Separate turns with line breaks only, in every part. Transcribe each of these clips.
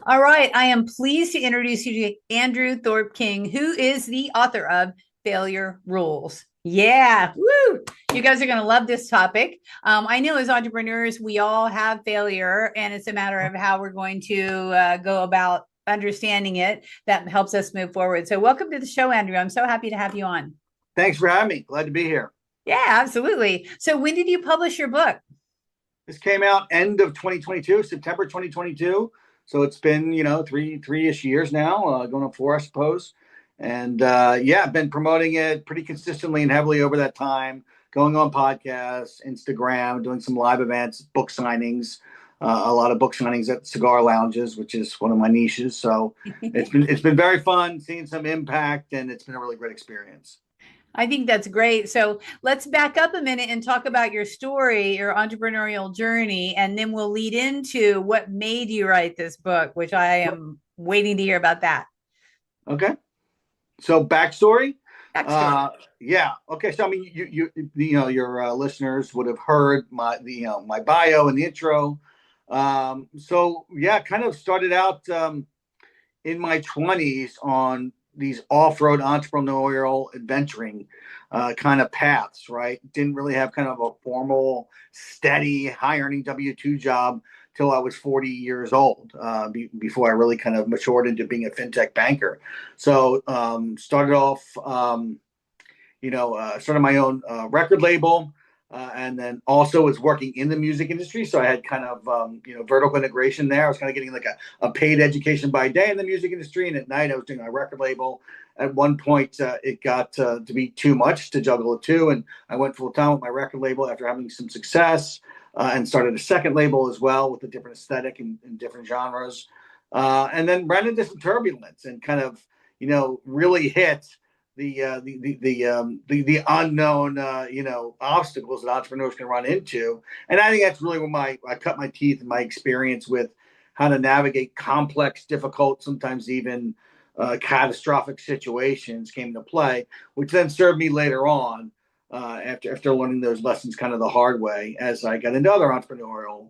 All right, I am pleased to introduce you to Andrew Thorp King, who is the author of Failure Rules. Yeah, woo! You guys are going to love this topic. I know as entrepreneurs, we all have failure, and it's a matter of how we're going to go about understanding it that helps us move forward. So, welcome to the show, Andrew. I'm so happy to have you on.
Thanks for having me. Glad to be here.
Yeah, absolutely. So, when did you publish your book?
This came out end of 2022, September 2022. So it's been, three-ish years now, going on four, I suppose. And yeah, I've been promoting it pretty consistently and heavily over that time, going on podcasts, Instagram, doing some live events, book signings, a lot of book signings at cigar lounges, which is one of my niches. So it's been very fun, seeing some impact, and it's been a really great experience.
I think that's great. So let's back up a minute and talk about your story, your entrepreneurial journey, and then we'll lead into what made you write this book, which I am waiting to hear about that.
Okay. So backstory.
Backstory.
Uh, yeah. Okay. So I mean, your listeners would have heard my bio and the intro. So yeah, kind of started out in my 20s on these off-road entrepreneurial adventuring kind of paths. Right. Didn't really have kind of a formal, steady, high-earning W-2 job till I was 40 years old, before I really kind of matured into being a fintech banker. So started off, started my own record label, and then also was working in the music industry. So I had kind of, vertical integration there. I was kind of getting like a paid education by day in the music industry. And at night I was doing my record label. At one point, it got to be too much to juggle the two. And I went full time with my record label after having some success, and started a second label as well with a different aesthetic and different genres. And then ran into some turbulence and kind of, really hit the unknown obstacles that entrepreneurs can run into. And I think that's really where I cut my teeth in my experience with how to navigate complex, difficult, sometimes even catastrophic situations came into play, which then served me later on, after learning those lessons kind of the hard way as I got into other entrepreneurial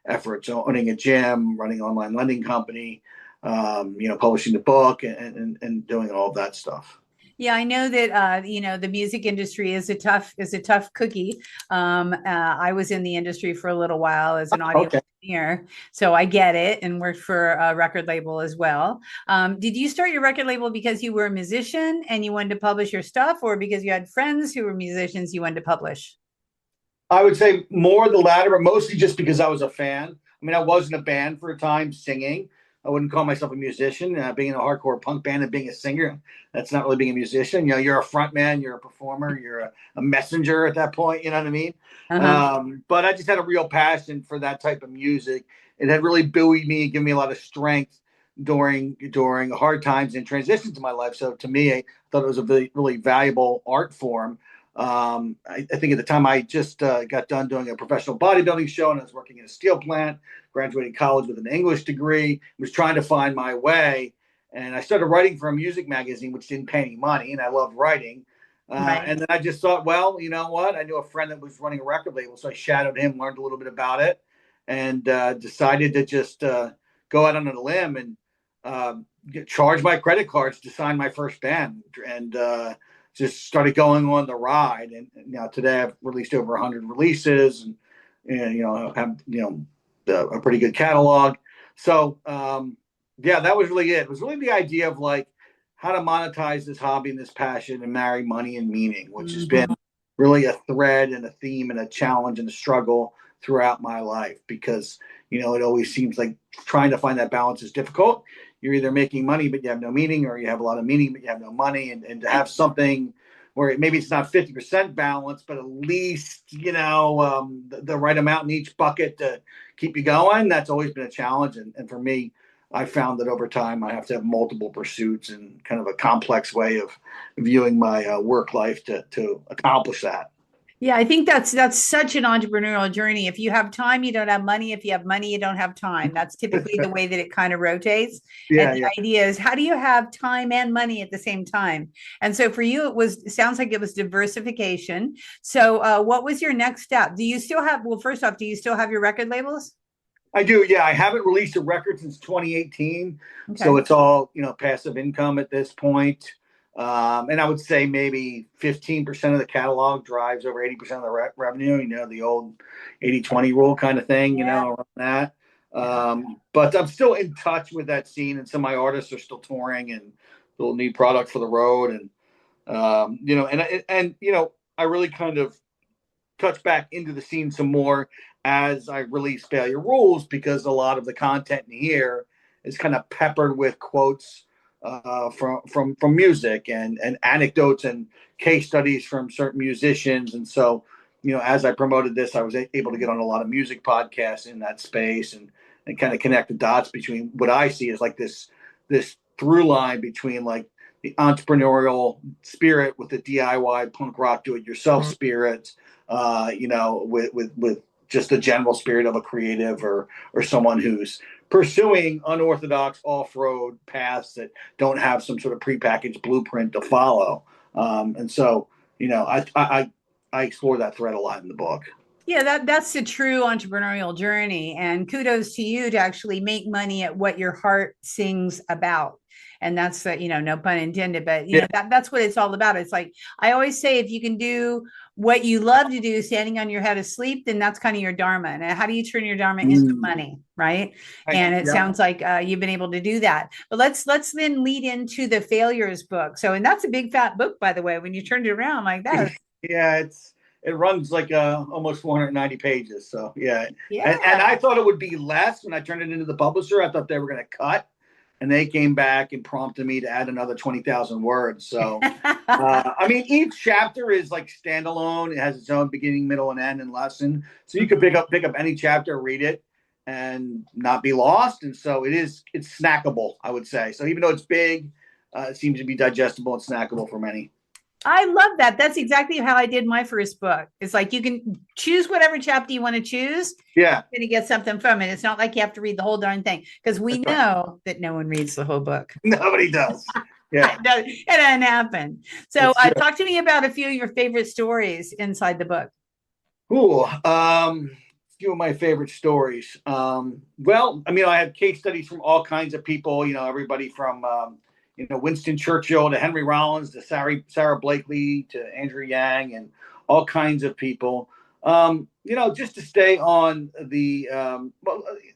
efforts, owning a gym, running an online lending company, publishing the book, and doing all of that stuff.
Yeah, I know that the music industry is a tough cookie. I was in the industry for a little while as an audio
Okay.
engineer, so I get it, and worked for a record label as well. Did you start your record label because you were a musician and you wanted to publish your stuff, or because you had friends who were musicians you wanted to publish?
I would say more the latter, but mostly just because I was a fan. I mean, I was in a band for a time singing. I wouldn't call myself a musician. Being in a hardcore punk band and being a singer, that's not really being a musician. You're a front man, you're a performer, you're a messenger at that point. You know what I mean?
Uh-huh.
But I just had a real passion for that type of music. It had really buoyed me, given me a lot of strength during hard times and transitions in my life. So to me, I thought it was a really, really valuable art form. I think at the time I just got done doing a professional bodybuilding show, and I was working in a steel plant, graduated college with an English degree, was trying to find my way. And I started writing for a music magazine, which didn't pay any money, and I loved writing.
Right.
And then I just thought, well, you know what? I knew a friend that was running a record label, so I shadowed him, learned a little bit about it, and decided to just go out on a limb and uh, charge my credit cards to sign my first band. And just started going on the ride. And now today I've released over 100 releases, and have a pretty good catalog. So yeah, that was really it. It was really the idea of like how to monetize this hobby and this passion and marry money and meaning, which has been
Mhm.
really a thread and a theme and a challenge and a struggle throughout my life, because it always seems like trying to find that balance is difficult. You're either making money but you have no meaning, or you have a lot of meaning but you have no money. And to have something where maybe it's not 50% balance, but at least the right amount in each bucket to keep you going, that's always been a challenge. And for me, I found that over time I have to have multiple pursuits and kind of a complex way of viewing my work life to accomplish that.
Yeah, I think that's such an entrepreneurial journey. If you have time, you don't have money. If you have money, you don't have time. That's typically the way that it kind of rotates. And
Yeah,
the
yeah.
idea is, how do you have time and money at the same time? And so for you, it sounds like it was diversification. So what was your next step? Do you still have, well, first off, do you still have your record labels?
I do. Yeah. I haven't released a record since 2018.
Okay.
So it's all, passive income at this point. And I would say maybe 15% of the catalog drives over 80% of the revenue, the old 80-20 rule kind of thing,
Yeah.
around that.
Yeah.
But I'm still in touch with that scene, and some of my artists are still touring and they'll need product for the road. I really kind of touch back into the scene some more as I release Failure Rules, because a lot of the content in here is kind of peppered with quotes from music and anecdotes and case studies from certain musicians. And so, as I promoted this, I was able to get on a lot of music podcasts in that space, and kind of connect the dots between what I see as like this through line between like the entrepreneurial spirit with the DIY punk rock do it yourself spirit, with just the general spirit of a creative or someone who's pursuing unorthodox off-road paths that don't have some sort of prepackaged blueprint to follow. And so, I explore that thread a lot in the book.
Yeah, that's the true entrepreneurial journey. And kudos to you to actually make money at what your heart sings about. And that's no pun intended, but
Yeah.
that's what it's all about. It's like I always say, if you can do what you love to do standing on your head asleep, then that's kind of your dharma. And how do you turn your dharma into money, right? And it sounds like you've been able to do that. But let's then lead into the Failures book. So, and that's a big fat book, by the way, when you turned it around like that.
Yeah, it runs like almost 490 pages. So yeah.
Yeah.
And I thought it would be less when I turned it into the publisher. I thought they were going to cut, and they came back and prompted me to add another 20,000 words. So, each chapter is like standalone. It has its own beginning, middle, and end and lesson. So you could pick up any chapter, read it, and not be lost. And so it's snackable, I would say. So even though it's big, it seems to be digestible and snackable for many.
I love that. That's exactly how I did my first book. It's like you can choose whatever chapter you want to choose.
Yeah.
You're going to get something from it. It's not like you have to read the whole darn thing, because we know that no one reads the whole book.
Nobody does. Yeah.
It doesn't happen. So talk to me about a few of your favorite stories inside the book.
Cool. A few of my favorite stories. I have case studies from all kinds of people, everybody from Winston Churchill to Henry Rollins to Sarah Blakely to Andrew Yang and all kinds of people. Just to stay on the,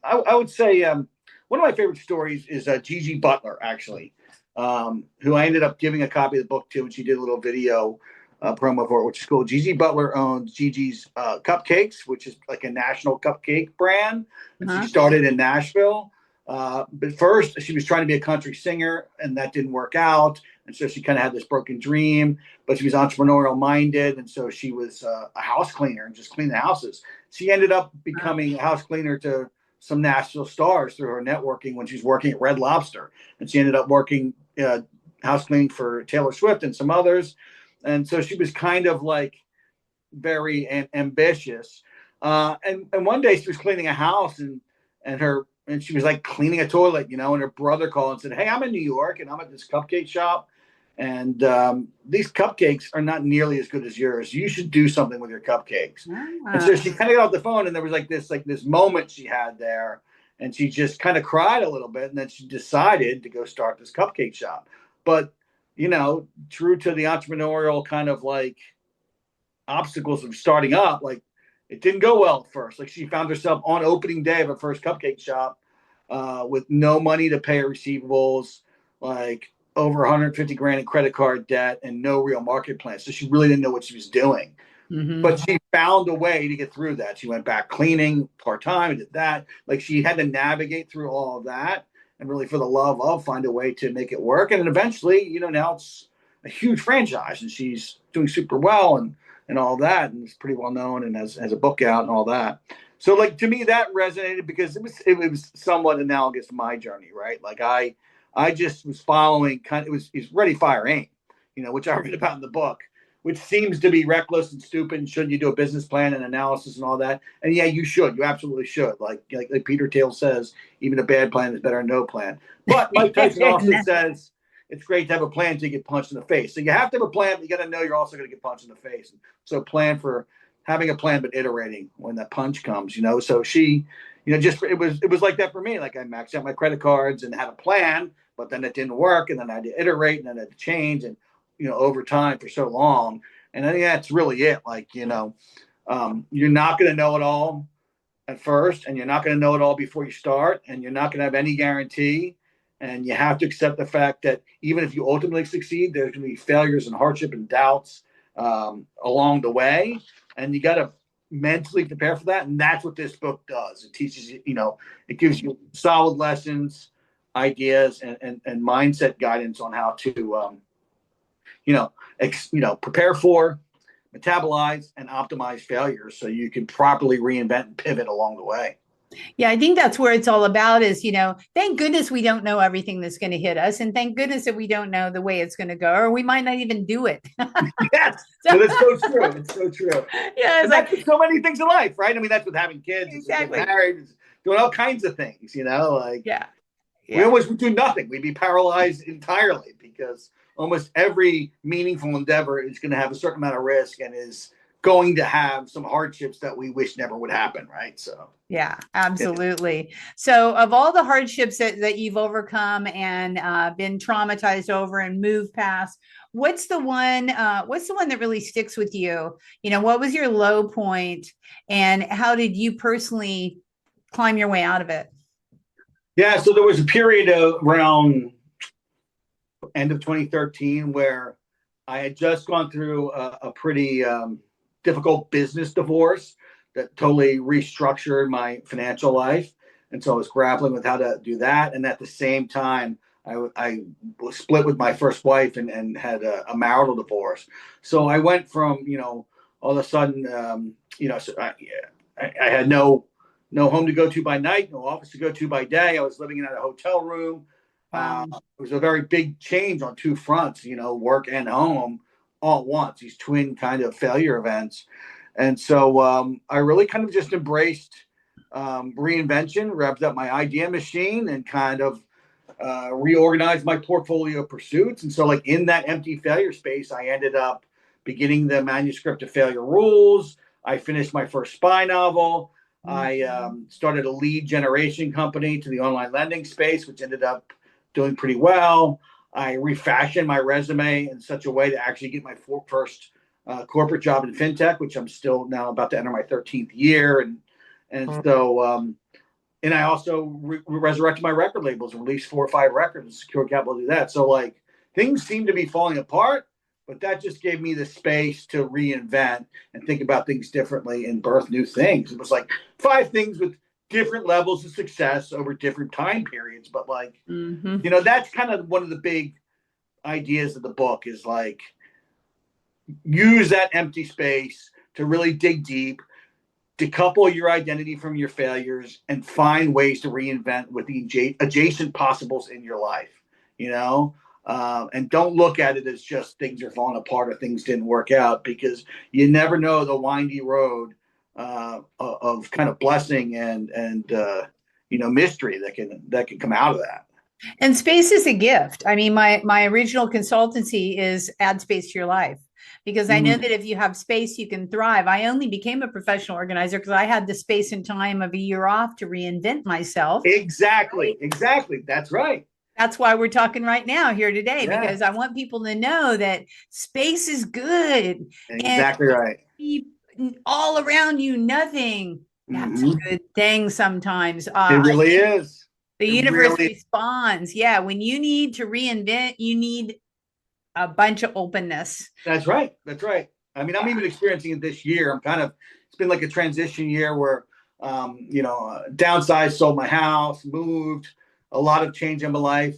I would say one of my favorite stories is Gigi Butler, actually, who I ended up giving a copy of the book to, and she did a little video promo for it, which is cool. Gigi Butler owns Gigi's Cupcakes, which is like a national cupcake brand. And she started in Nashville. But first, she was trying to be a country singer, and that didn't work out. And so she kind of had this broken dream, but she was entrepreneurial minded. And so she was a house cleaner and just cleaned the houses. She ended up becoming a house cleaner to some Nashville stars through her networking when she was working at Red Lobster. And she ended up working house cleaning for Taylor Swift and some others. And so she was kind of like very ambitious. And one day she was cleaning a house, and she was like cleaning a toilet, and her brother called and said, "Hey, I'm in New York and I'm at this cupcake shop. And these cupcakes are not nearly as good as yours. You should do something with your cupcakes." And so she kind of got off the phone, and there was this moment she had there, and she just kind of cried a little bit. And then she decided to go start this cupcake shop. But, true to the entrepreneurial kind of like obstacles of starting up, like it didn't go well at first. Like she found herself on opening day of her first cupcake shop with no money to pay her receivables, like over 150 grand in credit card debt, and no real market plan. So she really didn't know what she was doing. Mm-hmm. But she found a way to get through that. She went back cleaning part-time and did that. Like she had to navigate through all of that and really, for the love of, find a way to make it work. And then eventually, now it's a huge franchise and she's doing super well and all that, and it's pretty well known and has a book out and all that. So like to me that resonated because it was somewhat analogous to my journey, right? Like I just was following it was ready, fire, aim, which I read about in the book, which seems to be reckless and stupid. And should you do a business plan and analysis and all that? And yeah, you absolutely should. Like Peter Thiel says, even a bad plan is better than no plan. But Mike Tyson also says it's great to have a plan until you get punched in the face. So you have to have a plan, but you got to know you're also going to get punched in the face. So plan for having a plan, but iterating when that punch comes, So she, just it was like that for me. Like I maxed out my credit cards and had a plan, but then it didn't work, and then I had to iterate, and then I had to change, and over time for so long. And I think that's really it. Like you're not going to know it all at first, and you're not going to know it all before you start, and you're not going to have any guarantee. And you have to accept the fact that even if you ultimately succeed, there's going to be failures and hardship and doubts along the way, and you got to mentally prepare for that. And that's what this book does. It teaches you, it gives you solid lessons, ideas, and mindset guidance on how to, prepare for, metabolize, and optimize failures so you can properly reinvent and pivot along the way.
Yeah, I think that's where it's all about is, thank goodness we don't know everything that's going to hit us. And thank goodness that we don't know the way it's going to go, or we might not even do it.
Yes. So that's so true. It's so true.
Yeah.
It's like so many things in life, right? I mean, that's with having kids,
exactly.
Getting married, it's doing all kinds of things, like
we
always would do nothing. We'd be paralyzed entirely because almost every meaningful endeavor is going to have a certain amount of risk and is going to have some hardships that we wish never would happen, right? So
yeah, absolutely. So of all the hardships that you've overcome and been traumatized over and moved past, what's the one that really sticks with you? What was your low point, and how did you personally climb your way out of it?
Yeah, so there was a period around end of 2013 where I had just gone through a pretty difficult business divorce that totally restructured my financial life. And so I was grappling with how to do that. And at the same time, I was split with my first wife and had a marital divorce. So I went from, all of a sudden, so I had no home to go to by night, no office to go to by day. I was living in a hotel room. It was a very big change on two fronts, work and home all at once, these twin kind of failure events. And so I really kind of just embraced reinvention, revved up my idea machine, and kind of reorganized my portfolio of pursuits. And so like in that empty failure space, I ended up beginning the manuscript of Failure Rules. I finished my first spy novel. I started a lead generation company to the online lending space, which ended up doing pretty well. I refashioned my resume in such a way to actually get my first corporate job in fintech, which I'm still now about to enter my 13th year. And so, and I also resurrected my record labels and released 4 or 5 records and secured capital to do that. So like things seem to be falling apart, but that just gave me the space to reinvent and think about things differently and birth new things. It was like 5 things with different levels of success over different time periods. But like, that's kind of one of the big ideas of the book is like, use that empty space to really dig deep, decouple your identity from your failures, and find ways to reinvent with the adjacent possibles in your life, and don't look at it as just things are falling apart or things didn't work out, because you never know the windy road of kind of blessing and mystery that can come out of that.
And space is a gift. I mean, my original consultancy is add space to your life, because I know that if you have space, you can thrive. I only became a professional organizer because I had the space and time of a year off to reinvent myself.
Exactly. That's right.
That's why we're talking right now here today, because I want people to know that space is good.
Exactly right.
All around you, nothing. That's a good thing sometimes.
It really is.
The universe responds. Yeah, when you need to reinvent, you need a bunch of openness.
That's right. I mean, I'm even experiencing it this year. It's been like a transition year where, downsized, sold my house, moved, a lot of change in my life,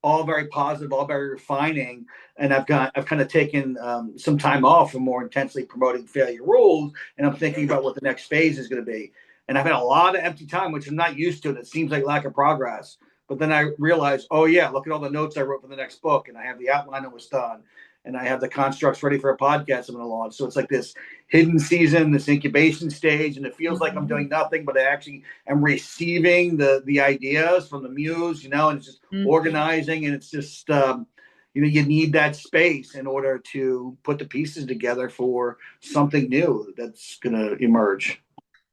all very positive, all very refining. And I've kind of taken some time off from more intensely promoting Failure Rules. And I'm thinking about what the next phase is going to be. And I've had a lot of empty time, which I'm not used to. And it seems like lack of progress. But then I realized, oh, yeah, look at all the notes I wrote for the next book. And I have the outline that was done. And I have the constructs ready for a podcast I'm going to launch. So it's like this hidden season, this incubation stage. And it feels like I'm doing nothing, but I actually am receiving the ideas from the muse, and it's just organizing. And it's just, you need that space in order to put the pieces together for something new that's going to emerge.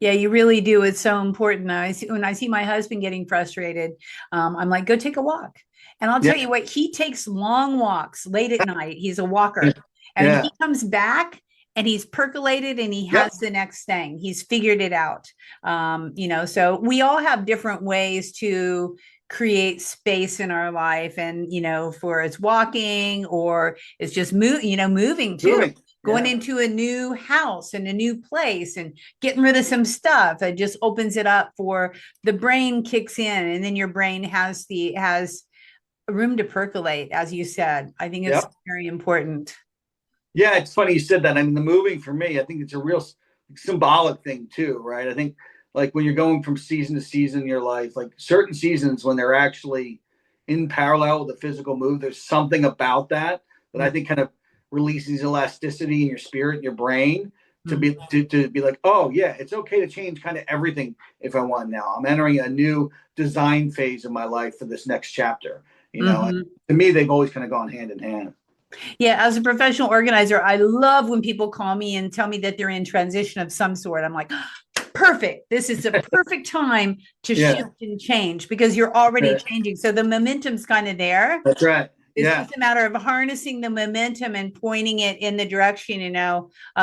Yeah, you really do. It's so important. When I see my husband getting frustrated, I'm like, go take a walk. And I'll
Yeah,
tell you what, he takes long walks late at night. He's a
yeah,
walker. And
yeah,
he comes back and he's percolated and he
yep,
has the next thing. He's figured it out. So we all have different ways to create space in our life. And, for it's walking or it's just moving too,
moving.
going
Yeah,
into a new house and a new place and getting rid of some stuff. It just opens it up for the brain kicks in, and then your brain has room to percolate, as you said. I think it's
yep.
very important.
Yeah, it's funny you said that. I mean, the moving for me, I think it's a real symbolic thing too, right? I think like when you're going from season to season in your life, like certain seasons when they're actually in parallel with the physical move, there's something about that that I think kind of releases elasticity in your spirit and your brain to
Mhm.
be like, oh yeah, it's okay to change kind of everything if I want now. I'm entering a new design phase of my life for this next chapter. And
Mhm.
to me, they've always kind of gone hand in hand.
Yeah, as a professional organizer, I love when people call me and tell me that they're in transition of some sort. I'm like, perfect. This is the perfect time to
Yeah.
shift and change because you're already changing. So the momentum's kind of there.
That's right.
It's
Yeah.
just a matter of harnessing the momentum and pointing it in the direction,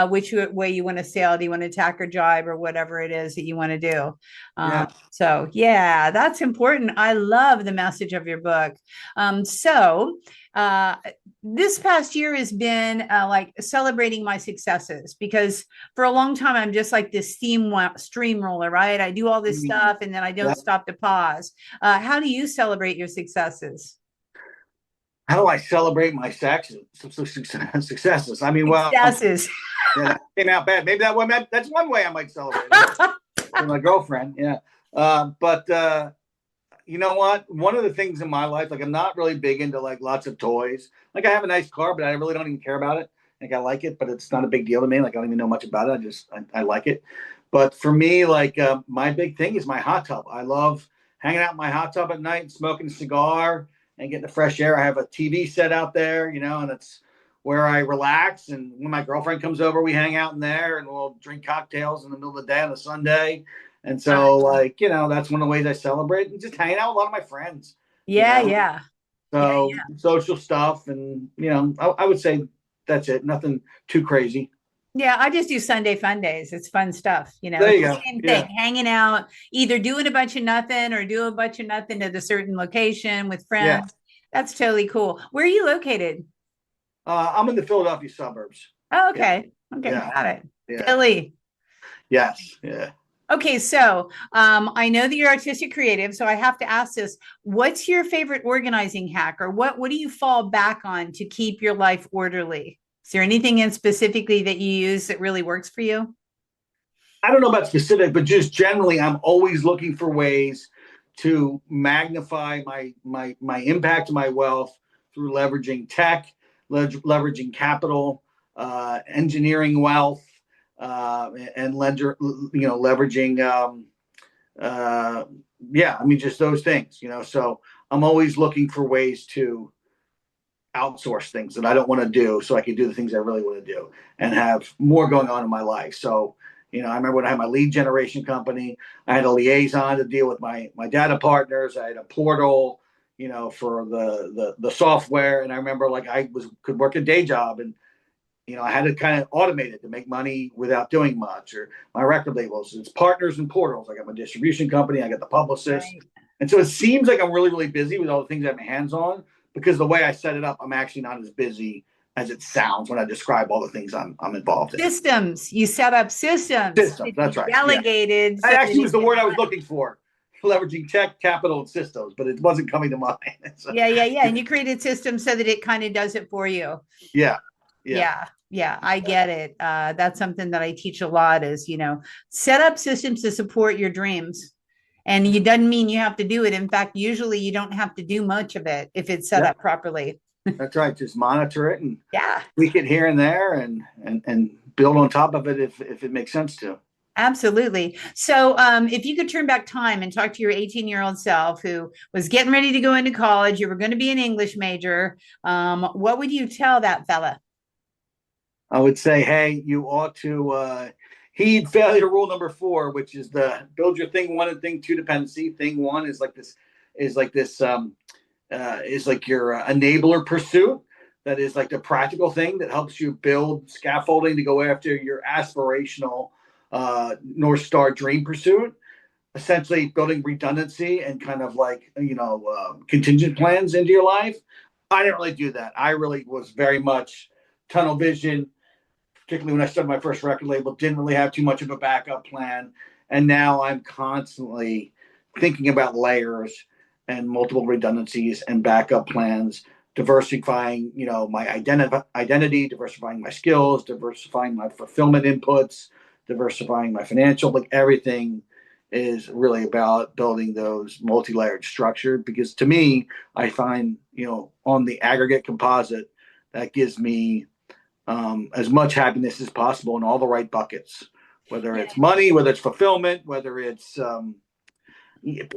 which way you want to sail. Do you want to tack or jibe or whatever it is that you want to do?
Yeah.
So, yeah, that's important. I love the message of your book. So, this past year has been like celebrating my successes because for a long time, I'm just like this steamroller, right? I do all this
Mhm.
stuff and then I
Yeah.
don't stop to pause. How do you celebrate your successes?
How do I celebrate my successes? I mean, well,
Successes.
yeah, that came out bad. Maybe that's one way I might celebrate it with my girlfriend. Yeah. But you know what? One of the things in my life, like I'm not really big into like lots of toys. Like I have a nice car, but I really don't even care about it. Like I like it, but it's not a big deal to me. Like I don't even know much about it. I like it. But for me, like my big thing is my hot tub. I love hanging out in my hot tub at night, smoking a cigar, and getting the fresh air. I have a TV set out there, and it's where I relax. And when my girlfriend comes over, we hang out in there and we'll drink cocktails in the middle of the day on a Sunday. And so, like, that's one of the ways I celebrate and just hanging out with a lot of my friends, you
Yeah,
know.
yeah. Yeah,
So social stuff, and I would say that's it. Nothing too crazy.
yeah. I just do Sunday fun days. It's fun stuff.
There
It's
you
the
go.
same thing,
Yeah,
hanging out, either doing a bunch of nothing or do a bunch of nothing at a certain location with
yeah.
friends. That's totally cool. Where are you located?
I'm in the Philadelphia suburbs.
Oh,
Yeah,
okay. Okay,
yeah,
got it.
yeah.
Philly.
Yes, yeah.
Okay, so I know that you're artistic creative, so I have to ask this. What's your favorite organizing hack, or what do you fall back on to keep your life orderly? Is there anything in specifically that you use that really works for you?
I don't know about specific, but just generally, I'm always looking for ways to magnify my impact and my wealth through leveraging tech, leveraging capital, engineering wealth, and leveraging. Uh, yeah, I mean, just those things. So I'm always looking for ways to outsource things that I don't want to do so I can do the things I really want to do and have more going on in my life. So, I remember when I had my lead generation company, I had a liaison to deal with my data partners. I had a portal, for the software. And I remember like could work a day job and I had to kind of automate it to make money without doing much. Or my record labels, it's partners and portals. I got my distribution company, I got the publicist.
Right.
And so it seems like I'm really, really busy with all the things I have my hands on because the way I set it up, I'm actually not as busy as it sounds when I describe all the things I'm involved in.
Systems. You set up systems
Systems,
to
that's
be
right. Yeah.
delegated so
That
that
actually
it
was the
can
word I was
run.
looking for. Leveraging tech, capital, and systems, but it wasn't coming to mind. So,
Yeah, yeah, yeah. And you created systems so that it kind of does it for you.
yeah. Yeah.
Yeah, yeah, I get it. That's something that I teach a lot is, set up systems to support your dreams. And it doesn't mean you have to do it. In fact, usually you don't have to do much of it if it's set
Yeah.
up properly.
That's right. Just monitor it and
Yeah,
tweak it here and there and build on top of it if it makes sense to.
absolutely. So, if you could turn back time and talk to your 18-year-old self who was getting ready to go into college, you were going to be an English major, what would you tell that fella?
I would say, hey, you ought to heed failure rule number 4, which is the build your thing 1 and thing 2 dependency. Thing 1 is like this is like your enabler pursuit. That is like the practical thing that helps you build scaffolding to go after your aspirational North Star dream pursuit. Essentially building redundancy and kind of like, contingent plans into your life. I didn't really do that. I really was very much tunnel vision, particularly when I started my first record label, didn't really have too much of a backup plan. And now I'm constantly thinking about layers and multiple redundancies and backup plans, diversifying, my identity, diversifying my skills, diversifying my fulfillment inputs, diversifying my financial, like everything is really about building those multi-layered structure, because to me, I find, on the aggregate composite, that gives me as much happiness as possible in all the right buckets, whether it's money, whether it's fulfillment, whether it's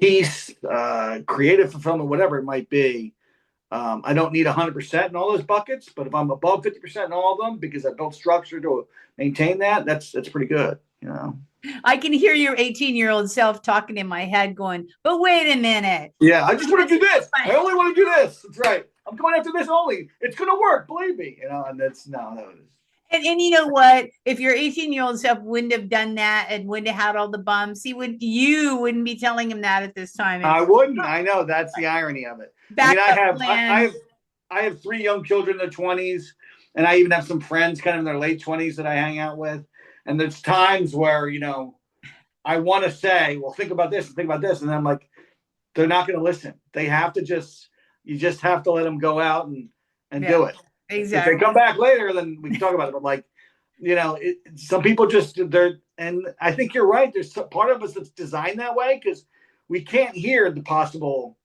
peace, creative fulfillment, whatever it might be. I don't need 100% in all those buckets, but if I'm above 50% in all of them because I built structure to maintain that, that's pretty good,
I can hear your 18-year-old self talking in my head going, but wait a minute.
Yeah, I just want to do this. I only want to do this. That's right. I'm going after this only. It's going to work, believe me. And that's no.
And you know what? If your 18-year-old self wouldn't have done that and wouldn't have had all the bumps, you wouldn't be telling him that at this time.
I wouldn't. I know, that's the irony of it. I have 3 young children in their 20s, and I even have some friends kind of in their late 20s that I hang out with. And there's times where, I want to say, well, think about this and think about this. And I'm like, they're not going to listen. They have to you just have to let them go out and do it.
Exactly.
If they come back later, then we can talk about it. But like, some people and I think you're right. There's part of us that's designed that way because we can't hear the possible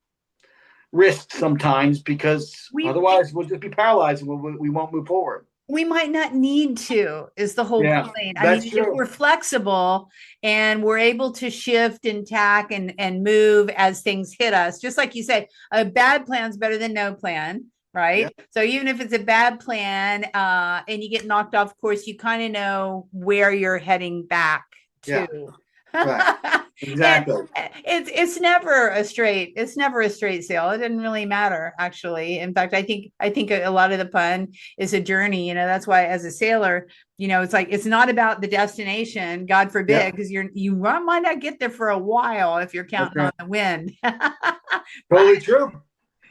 risks sometimes, because otherwise we'll just be paralyzed and we won't move forward.
We might not need to, is the whole point. I mean, if we're flexible and we're able to shift and tack and move as things hit us, just like you say, a bad plan's better than no plan, right? Yeah. So even if it's a bad plan and you get knocked off course, you kind of know where you're heading back to.
Yeah. Right. Exactly.
It's never a straight sail. It didn't really matter, actually. In fact, I think a lot of the fun is a journey. That's why as a sailor, it's like, it's not about the destination, God forbid, because you might not get there for a while if you're counting on the wind.
Totally true.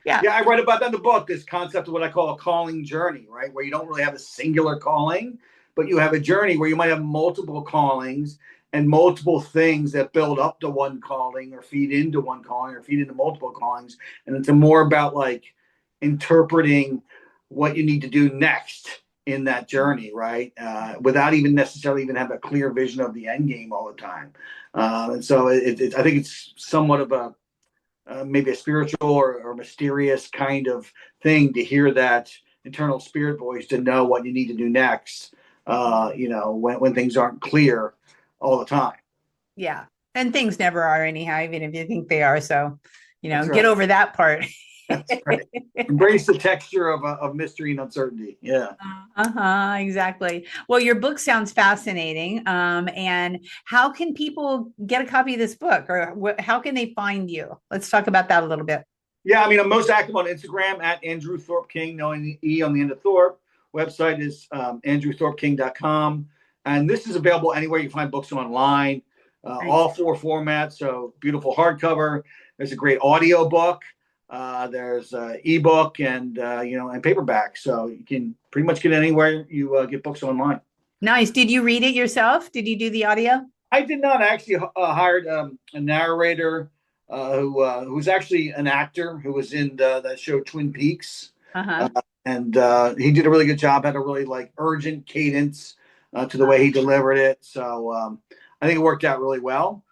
Yeah.
I write about that in the book, this concept of what I call a calling journey, right? Where you don't really have a singular calling, but you have a journey where you might have multiple callings and multiple things that build up to one calling or feed into one calling or feed into multiple callings. And it's more about like interpreting what you need to do next in that journey, right? Without even necessarily even have a clear vision of the end game all the time. And so I think it's somewhat of a maybe a spiritual or mysterious kind of thing to hear that internal spirit voice, to know what you need to do next, when things aren't clear all the time.
Yeah. And things never are anyhow, even if you think they are. So,
Get
over that part.
That's right. Embrace the texture of mystery and uncertainty. Yeah.
Exactly. Well, your book sounds fascinating. And how can people get a copy of this book, or how can they find you? Let's talk about that a little bit.
Yeah. I mean, I'm most active on Instagram at Andrew Thorp King, no E on the end of Thorp. Website is andrewthorpking.com. And this is available anywhere you find books online, all 4 formats. So beautiful hardcover. There's a great audio book. There's ebook and paperback. So you can pretty much get anywhere you get books online.
Nice. Did you read it yourself? Did you do the audio?
I did not. I actually hired a narrator who's actually an actor who was in that show Twin Peaks. And he did a really good job, had a really urgent cadence to the way he delivered it. So I think it worked out really well.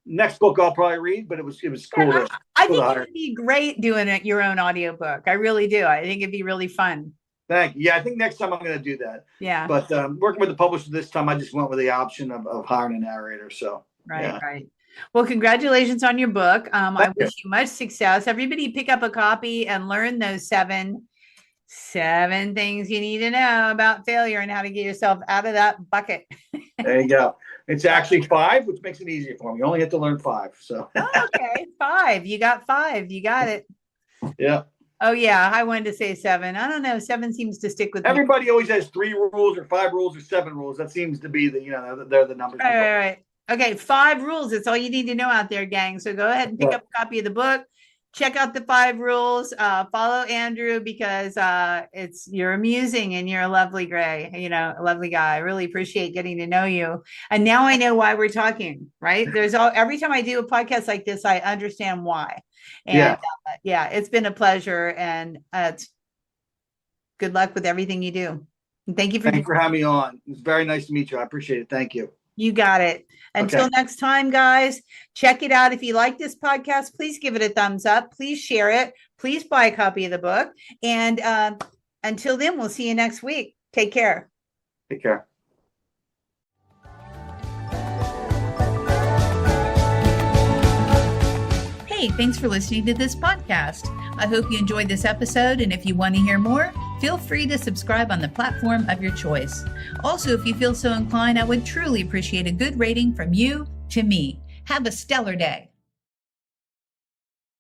Next book I'll probably read, but it was cool.
I think it would be great doing your own audiobook. I really do. I think it'd be really fun.
Thank you. Yeah, I think next time I'm going to do that.
Yeah.
But working with the publisher this time, I just went with the option of hiring a narrator. So
right. Well, congratulations on your book. I wish you much success. Everybody pick up a copy and learn those seven 7 things you need to know about failure and how to get yourself out of that bucket.
There you go. It's actually 5, which makes it easier for me. You only have to learn 5. So
Okay, 5. You got 5. You got it.
yeah.
Oh yeah, I wanted to say 7. I don't know. 7 seems to stick with me.
Everybody always has 3 rules or 5 rules or 7 rules. That seems to be they're the numbers.
Right. Okay, 5 rules. That's all you need to know out there, gang. So go ahead and pick up a copy of the book. Check out the 5 rules. Follow Andrew because you're amusing and you're a lovely a lovely guy. I really appreciate getting to know you. And now I know why we're talking, right? Every time I do a podcast like this, I understand why. And it's been a pleasure, and good luck with everything you do. And thank you
for having me on. It's very nice to meet you. I appreciate it. Thank you.
You got it. Until next time, guys, check it out. If you like this podcast, please give it a thumbs up. Please share it. Please buy a copy of the book. And until then, we'll see you next week. Take care.
Take care.
Hey, thanks for listening to this podcast. I hope you enjoyed this episode. And if you want to hear more, feel free to subscribe on the platform of your choice. Also, if you feel so inclined, I would truly appreciate a good rating from you to me. Have a stellar day.